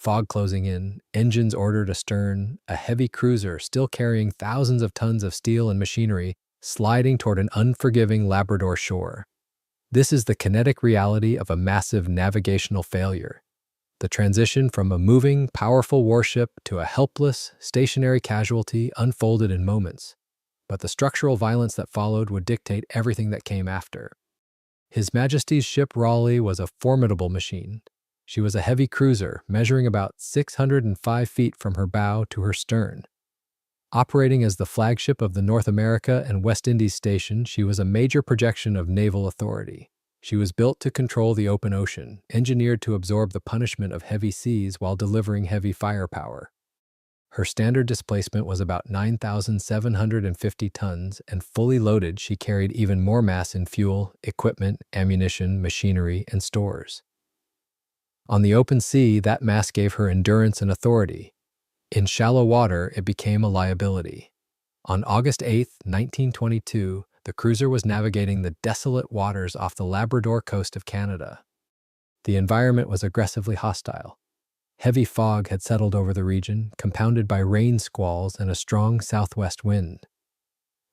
fog closing in, engines ordered astern, a heavy cruiser still carrying thousands of tons of steel and machinery sliding toward an unforgiving Labrador shore. This is the kinetic reality of a massive navigational failure. The transition from a moving, powerful warship to a helpless, stationary casualty unfolded in moments, but the structural violence that followed would dictate everything that came after. His Majesty's ship Raleigh was a formidable machine. She was a heavy cruiser, measuring about 605 feet from her bow to her stern. Operating as the flagship of the North America and West Indies station, she was a major projection of naval authority. She was built to control the open ocean, engineered to absorb the punishment of heavy seas while delivering heavy firepower. Her standard displacement was about 9,750 tons, and fully loaded, she carried even more mass in fuel, equipment, ammunition, machinery, and stores. On the open sea, that mass gave her endurance and authority. In shallow water, it became a liability. On August 8, 1922, the cruiser was navigating the desolate waters off the Labrador coast of Canada. The environment was aggressively hostile. Heavy fog had settled over the region, compounded by rain squalls and a strong southwest wind.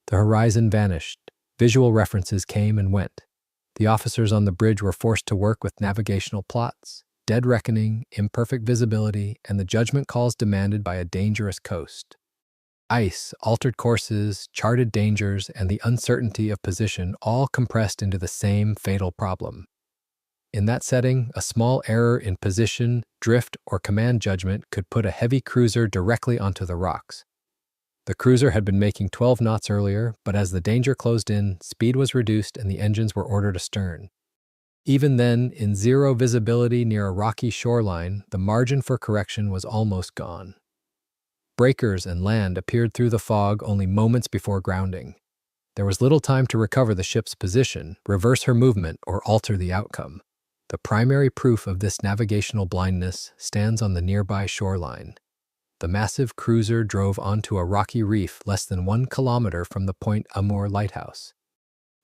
The horizon vanished. Visual references came and went. The officers on the bridge were forced to work with navigational plots, dead reckoning, imperfect visibility, and the judgment calls demanded by a dangerous coast. Ice, altered courses, charted dangers, and the uncertainty of position all compressed into the same fatal problem. In that setting, a small error in position, drift, or command judgment could put a heavy cruiser directly onto the rocks. The cruiser had been making 12 knots earlier, but as the danger closed in, speed was reduced and the engines were ordered astern. Even then, in zero visibility near a rocky shoreline, the margin for correction was almost gone. Breakers and land appeared through the fog only moments before grounding. There was little time to recover the ship's position, reverse her movement, or alter the outcome. The primary proof of this navigational blindness stands on the nearby shoreline. The massive cruiser drove onto a rocky reef less than 1 kilometer from the Point Amour lighthouse.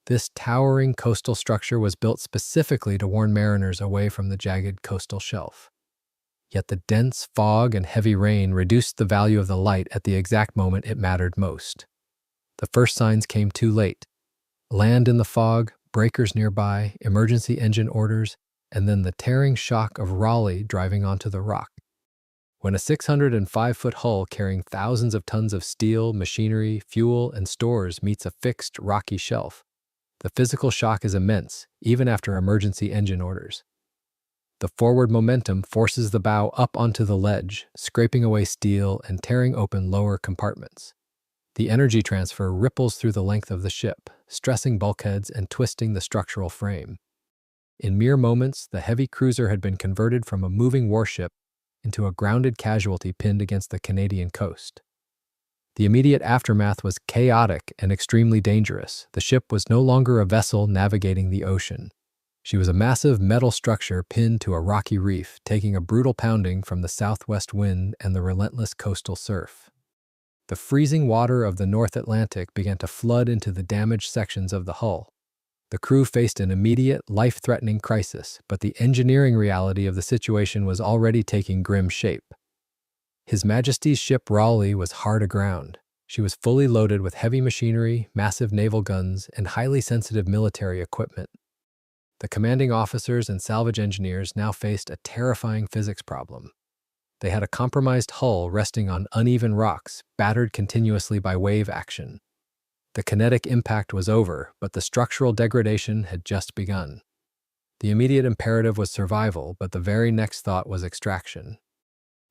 This towering coastal structure was built specifically to warn mariners away from the jagged coastal shelf. Yet the dense fog and heavy rain reduced the value of the light at the exact moment it mattered most. The first signs came too late. Land in the fog, breakers nearby, emergency engine orders, and then the tearing shock of Raleigh driving onto the rock. When a 605-foot hull carrying thousands of tons of steel, machinery, fuel, and stores meets a fixed, rocky shelf, the physical shock is immense, even after emergency engine orders. The forward momentum forces the bow up onto the ledge, scraping away steel and tearing open lower compartments. The energy transfer ripples through the length of the ship, stressing bulkheads and twisting the structural frame. In mere moments, the heavy cruiser had been converted from a moving warship into a grounded casualty pinned against the Canadian coast. The immediate aftermath was chaotic and extremely dangerous. The ship was no longer a vessel navigating the ocean. She was a massive metal structure pinned to a rocky reef, taking a brutal pounding from the southwest wind and the relentless coastal surf. The freezing water of the North Atlantic began to flood into the damaged sections of the hull. The crew faced an immediate, life-threatening crisis, but the engineering reality of the situation was already taking grim shape. His Majesty's ship Raleigh was hard aground. She was fully loaded with heavy machinery, massive naval guns, and highly sensitive military equipment. The commanding officers and salvage engineers now faced a terrifying physics problem. They had a compromised hull resting on uneven rocks, battered continuously by wave action. The kinetic impact was over, but the structural degradation had just begun. The immediate imperative was survival, but the very next thought was extraction.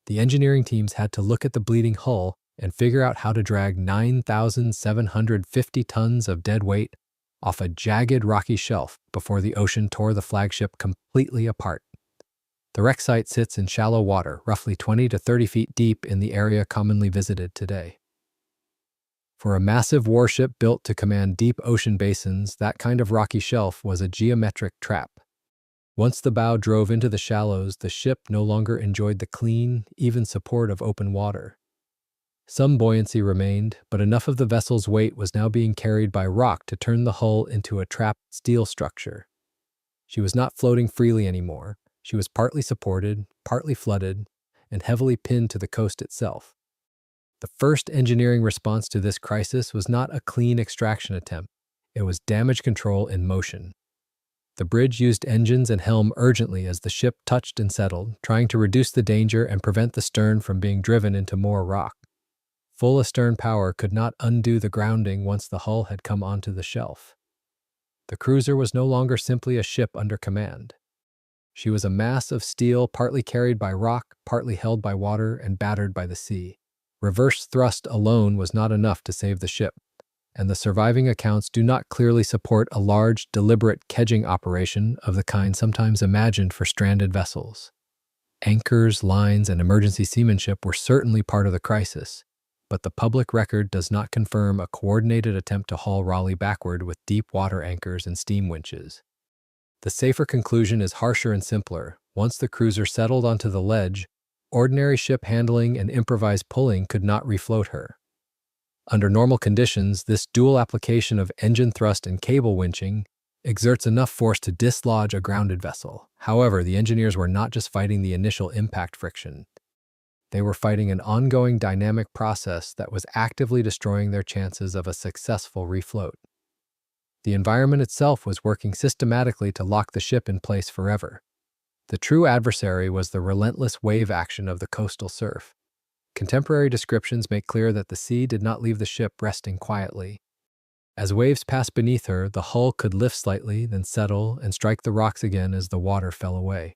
The engineering teams had to look at the bleeding hull and figure out how to drag 9,750 tons of dead weight off a jagged rocky shelf before the ocean tore the flagship completely apart. The wreck site sits in shallow water, roughly 20 to 30 feet deep in the area commonly visited today. For a massive warship built to command deep ocean basins, that kind of rocky shelf was a geometric trap. Once the bow drove into the shallows, the ship no longer enjoyed the clean, even support of open water. Some buoyancy remained, but enough of the vessel's weight was now being carried by rock to turn the hull into a trapped steel structure. She was not floating freely anymore. She was partly supported, partly flooded, and heavily pinned to the coast itself. The first engineering response to this crisis was not a clean extraction attempt. It was damage control in motion. The bridge used engines and helm urgently as the ship touched and settled, trying to reduce the danger and prevent the stern from being driven into more rock. Full astern power could not undo the grounding once the hull had come onto the shelf. The cruiser was no longer simply a ship under command. She was a mass of steel partly carried by rock, partly held by water, and battered by the sea. Reverse thrust alone was not enough to save the ship, and the surviving accounts do not clearly support a large, deliberate kedging operation of the kind sometimes imagined for stranded vessels. Anchors, lines, and emergency seamanship were certainly part of the crisis, but the public record does not confirm a coordinated attempt to haul Raleigh backward with deep water anchors and steam winches. The safer conclusion is harsher and simpler. Once the cruiser settled onto the ledge, ordinary ship handling and improvised pulling could not refloat her. Under normal conditions, this dual application of engine thrust and cable winching exerts enough force to dislodge a grounded vessel. However, the engineers were not just fighting the initial impact friction. They were fighting an ongoing dynamic process that was actively destroying their chances of a successful refloat. The environment itself was working systematically to lock the ship in place forever. The true adversary was the relentless wave action of the coastal surf. Contemporary descriptions make clear that the sea did not leave the ship resting quietly. As waves passed beneath her, the hull could lift slightly, then settle and strike the rocks again as the water fell away.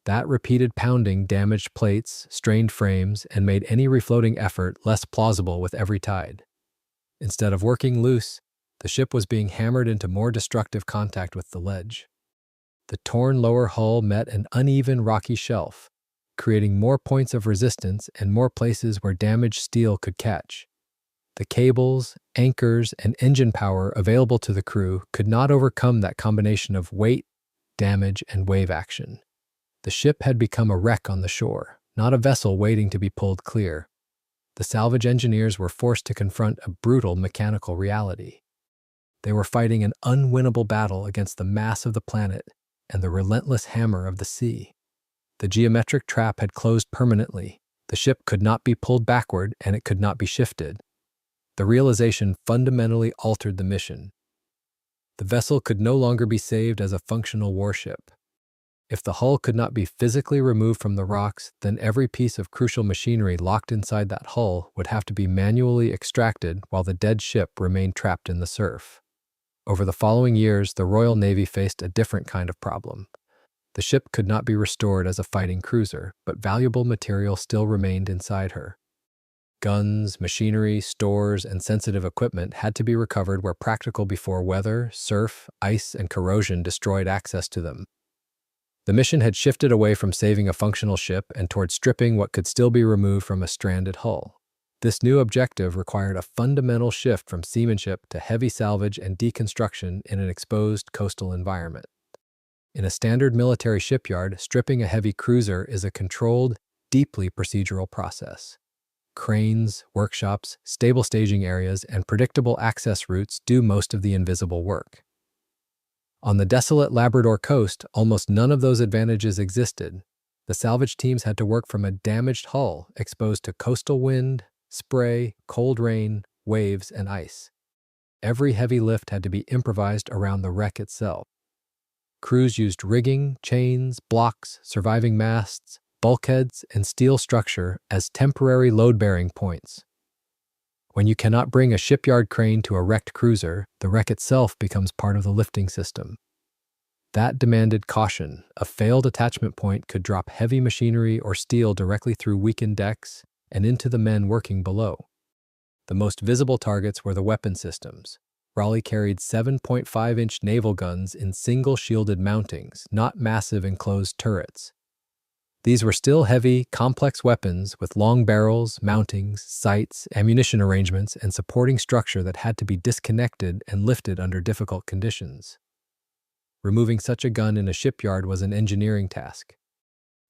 That repeated pounding damaged plates, strained frames, and made any refloating effort less plausible with every tide. Instead of working loose, the ship was being hammered into more destructive contact with the ledge. The torn lower hull met an uneven rocky shelf, creating more points of resistance and more places where damaged steel could catch. The cables, anchors, and engine power available to the crew could not overcome that combination of weight, damage, and wave action. The ship had become a wreck on the shore, not a vessel waiting to be pulled clear. The salvage engineers were forced to confront a brutal mechanical reality. They were fighting an unwinnable battle against the mass of the planet and the relentless hammer of the sea. The geometric trap had closed permanently. The ship could not be pulled backward and it could not be shifted. The realization fundamentally altered the mission. The vessel could no longer be saved as a functional warship. If the hull could not be physically removed from the rocks, then every piece of crucial machinery locked inside that hull would have to be manually extracted while the dead ship remained trapped in the surf. Over the following years, the Royal Navy faced a different kind of problem. The ship could not be restored as a fighting cruiser, but valuable material still remained inside her. Guns, machinery, stores, and sensitive equipment had to be recovered where practical before weather, surf, ice, and corrosion destroyed access to them. The mission had shifted away from saving a functional ship and toward stripping what could still be removed from a stranded hull. This new objective required a fundamental shift from seamanship to heavy salvage and deconstruction in an exposed coastal environment. In a standard military shipyard, stripping a heavy cruiser is a controlled, deeply procedural process. Cranes, workshops, stable staging areas, and predictable access routes do most of the invisible work. On the desolate Labrador coast, almost none of those advantages existed. The salvage teams had to work from a damaged hull exposed to coastal wind, spray, cold rain, waves, and ice. Every heavy lift had to be improvised around the wreck itself. Crews used rigging, chains, blocks, surviving masts, bulkheads, and steel structure as temporary load-bearing points. When you cannot bring a shipyard crane to a wrecked cruiser, the wreck itself becomes part of the lifting system. That demanded caution. A failed attachment point could drop heavy machinery or steel directly through weakened decks and into the men working below. The most visible targets were the weapon systems. Raleigh carried 7.5-inch naval guns in single shielded mountings, not massive enclosed turrets. These were still heavy, complex weapons with long barrels, mountings, sights, ammunition arrangements, and supporting structure that had to be disconnected and lifted under difficult conditions. Removing such a gun in a shipyard was an engineering task.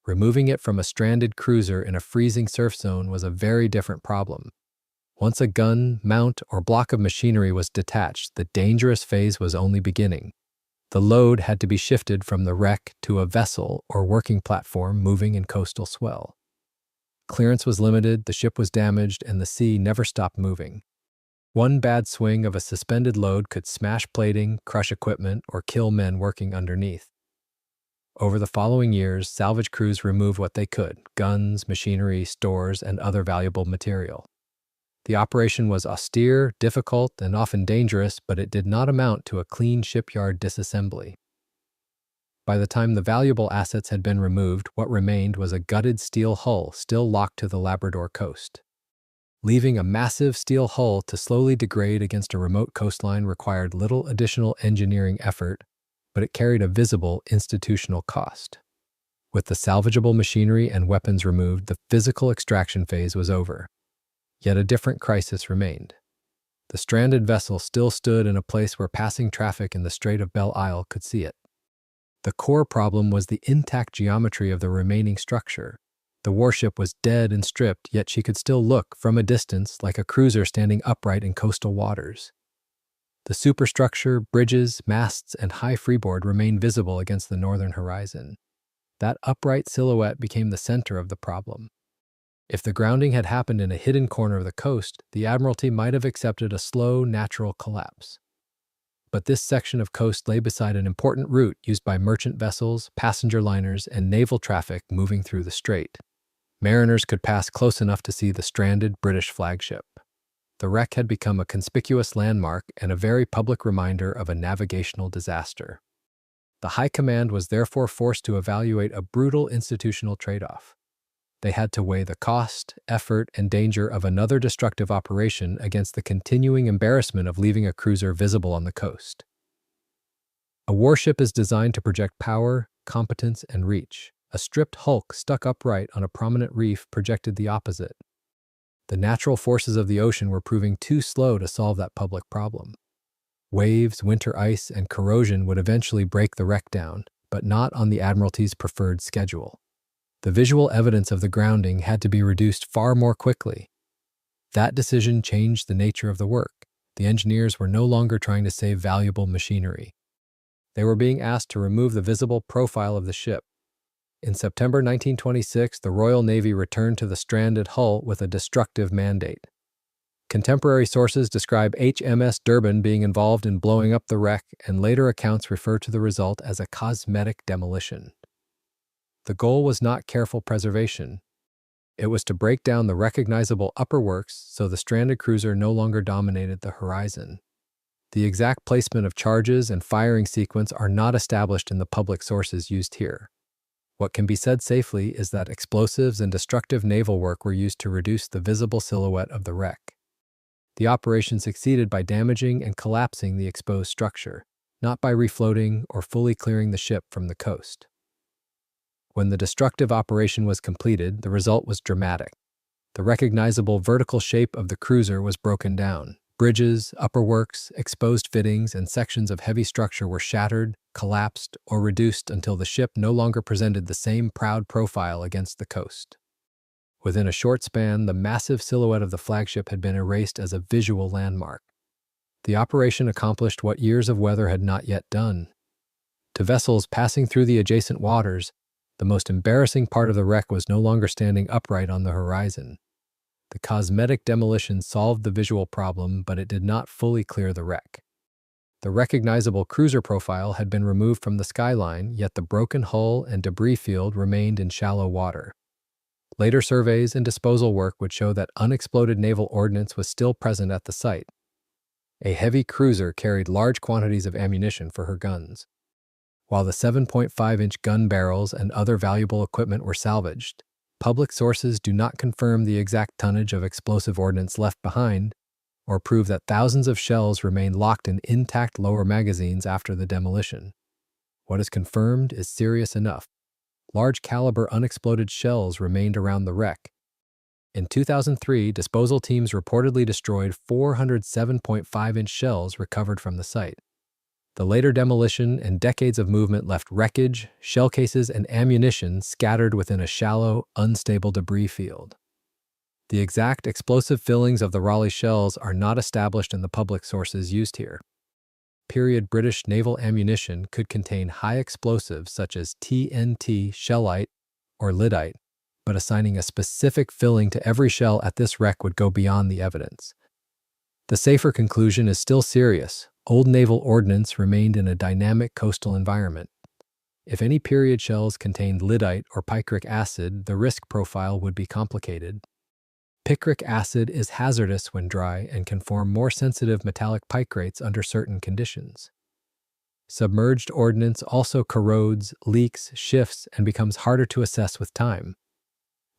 Removing it from a stranded cruiser in a freezing surf zone was a very different problem. Once a gun, mount, or block of machinery was detached, the dangerous phase was only beginning. The load had to be shifted from the wreck to a vessel or working platform moving in coastal swell. Clearance was limited, the ship was damaged, and the sea never stopped moving. One bad swing of a suspended load could smash plating, crush equipment, or kill men working underneath. Over the following years, salvage crews removed what they could: guns, machinery, stores, and other valuable material. The operation was austere, difficult, and often dangerous, but it did not amount to a clean shipyard disassembly. By the time the valuable assets had been removed, what remained was a gutted steel hull still locked to the Labrador coast. Leaving a massive steel hull to slowly degrade against a remote coastline required little additional engineering effort, but it carried a visible institutional cost. With the salvageable machinery and weapons removed, the physical extraction phase was over. Yet a different crisis remained. The stranded vessel still stood in a place where passing traffic in the Strait of Belle Isle could see it. The core problem was the intact geometry of the remaining structure. The warship was dead and stripped, yet she could still look, from a distance, like a cruiser standing upright in coastal waters. The superstructure, bridges, masts, and high freeboard remained visible against the northern horizon. That upright silhouette became the center of the problem. If the grounding had happened in a hidden corner of the coast, the Admiralty might have accepted a slow, natural collapse. But this section of coast lay beside an important route used by merchant vessels, passenger liners, and naval traffic moving through the strait. Mariners could pass close enough to see the stranded British flagship. The wreck had become a conspicuous landmark and a very public reminder of a navigational disaster. The High Command was therefore forced to evaluate a brutal institutional trade-off. They had to weigh the cost, effort, and danger of another destructive operation against the continuing embarrassment of leaving a cruiser visible on the coast. A warship is designed to project power, competence, and reach. A stripped hulk stuck upright on a prominent reef projected the opposite. The natural forces of the ocean were proving too slow to solve that public problem. Waves, winter ice, and corrosion would eventually break the wreck down, but not on the Admiralty's preferred schedule. The visual evidence of the grounding had to be reduced far more quickly. That decision changed the nature of the work. The engineers were no longer trying to save valuable machinery. They were being asked to remove the visible profile of the ship. In September 1926, the Royal Navy returned to the stranded hull with a destructive mandate. Contemporary sources describe HMS Durban being involved in blowing up the wreck, and later accounts refer to the result as a cosmetic demolition. The goal was not careful preservation. It was to break down the recognizable upper works so the stranded cruiser no longer dominated the horizon. The exact placement of charges and firing sequence are not established in the public sources used here. What can be said safely is that explosives and destructive naval work were used to reduce the visible silhouette of the wreck. The operation succeeded by damaging and collapsing the exposed structure, not by refloating or fully clearing the ship from the coast. When the destructive operation was completed, the result was dramatic. The recognizable vertical shape of the cruiser was broken down. Bridges, upper works, exposed fittings, and sections of heavy structure were shattered, collapsed, or reduced until the ship no longer presented the same proud profile against the coast. Within a short span, the massive silhouette of the flagship had been erased as a visual landmark. The operation accomplished what years of weather had not yet done. To vessels passing through the adjacent waters, the most embarrassing part of the wreck was no longer standing upright on the horizon. The cosmetic demolition solved the visual problem, but it did not fully clear the wreck. The recognizable cruiser profile had been removed from the skyline, yet the broken hull and debris field remained in shallow water. Later surveys and disposal work would show that unexploded naval ordnance was still present at the site. A heavy cruiser carried large quantities of ammunition for her guns. While the 7.5-inch gun barrels and other valuable equipment were salvaged, public sources do not confirm the exact tonnage of explosive ordnance left behind, or prove that thousands of shells remained locked in intact lower magazines after the demolition. What is confirmed is serious enough. Large caliber unexploded shells remained around the wreck. In 2003, disposal teams reportedly destroyed 400 7.5-inch shells recovered from the site. The later demolition and decades of movement left wreckage, shell cases, and ammunition scattered within a shallow, unstable debris field. The exact explosive fillings of the Raleigh shells are not established in the public sources used here. Period British naval ammunition could contain high explosives such as TNT shellite or lyddite, but assigning a specific filling to every shell at this wreck would go beyond the evidence. The safer conclusion is still serious. Old naval ordnance remained in a dynamic coastal environment. If any period shells contained lyddite or picric acid, the risk profile would be complicated. Picric acid is hazardous when dry and can form more sensitive metallic picrates under certain conditions. Submerged ordnance also corrodes, leaks, shifts, and becomes harder to assess with time.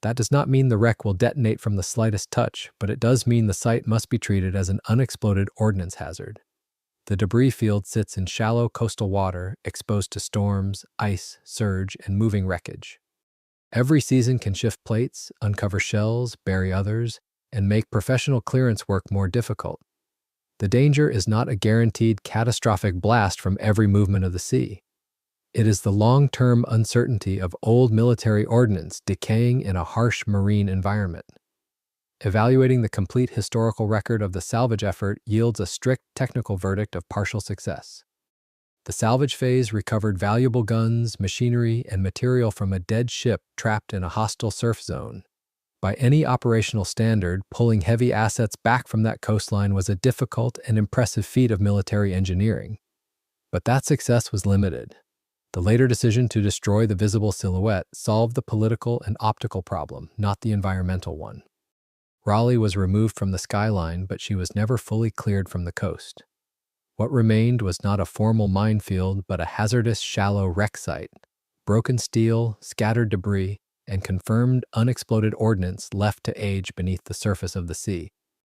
That does not mean the wreck will detonate from the slightest touch, but it does mean the site must be treated as an unexploded ordnance hazard. The debris field sits in shallow coastal water, exposed to storms, ice, surge, and moving wreckage. Every season can shift plates, uncover shells, bury others, and make professional clearance work more difficult. The danger is not a guaranteed catastrophic blast from every movement of the sea. It is the long-term uncertainty of old military ordnance decaying in a harsh marine environment. Evaluating the complete historical record of the salvage effort yields a strict technical verdict of partial success. The salvage phase recovered valuable guns, machinery, and material from a dead ship trapped in a hostile surf zone. By any operational standard, pulling heavy assets back from that coastline was a difficult and impressive feat of military engineering. But that success was limited. The later decision to destroy the visible silhouette solved the political and optical problem, not the environmental one. Raleigh was removed from the skyline, but she was never fully cleared from the coast. What remained was not a formal minefield, but a hazardous shallow wreck site. Broken steel, scattered debris, and confirmed unexploded ordnance left to age beneath the surface of the sea.